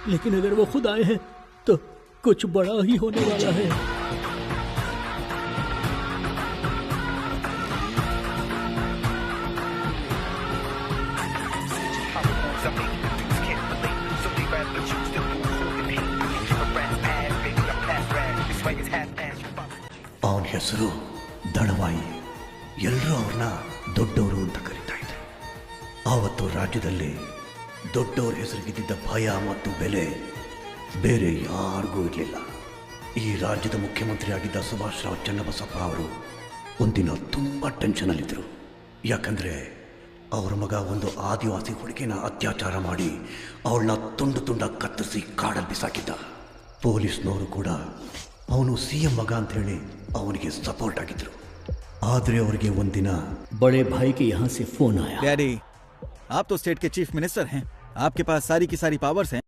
लेकिन अगर वो खुद आए हैं तो कुछ बड़ा ही होने वाला है। ಅವನ ಹೆಸರು ದಳವಾಯಿ. ಎಲ್ಲರೂ ಅವ್ರನ್ನ ದೊಡ್ಡವರು ಅಂತ ಕರೀತಾ ಇದ್ರು. ಆವತ್ತು ರಾಜ್ಯದಲ್ಲಿ ದೊಡ್ಡವ್ರ ಹೆಸರಿಗಿದ್ದ ಭಯ ಮತ್ತು ಬೆಲೆ ಬೇರೆ ಯಾರಿಗೂ ಇರಲಿಲ್ಲ. ಈ ರಾಜ್ಯದ ಮುಖ್ಯಮಂತ್ರಿ ಆಗಿದ್ದ ಸುಭಾಷ್ ರಾವ್ ಚನ್ನಬಸಪ್ಪ ಅವರು ಒಂದಿನ ತುಂಬ ಟೆನ್ಷನಲ್ಲಿದ್ದರು. ಯಾಕಂದರೆ ಅವರ ಮಗ ಒಂದು ಆದಿವಾಸಿ ಹುಡುಗಿನ ಅತ್ಯಾಚಾರ ಮಾಡಿ ಅವಳನ್ನ ತುಂಡು ತುಂಡಾಗಿ ಕತ್ತರಿಸಿ ಕಾಡಲ್ಲಿ ಬಿಸಾಕಿದ್ದ. ಪೊಲೀಸ್ನವರು ಕೂಡ ಅವನು CM ಮಗ ಅಂಥೇಳಿ ಅವನಿಗೆ ಸಪೋರ್ಟ್ ಆಗಿದ್ರು. ಆದರೆ ಅವರಿಗೆ ಒಂದಿನ बड़े भाई के यहाँ से फोन आया। डैडी, आप तो स्टेट के चीफ मिनिस्टर हैं, आपके पास सारी की सारी पावर्स हैं।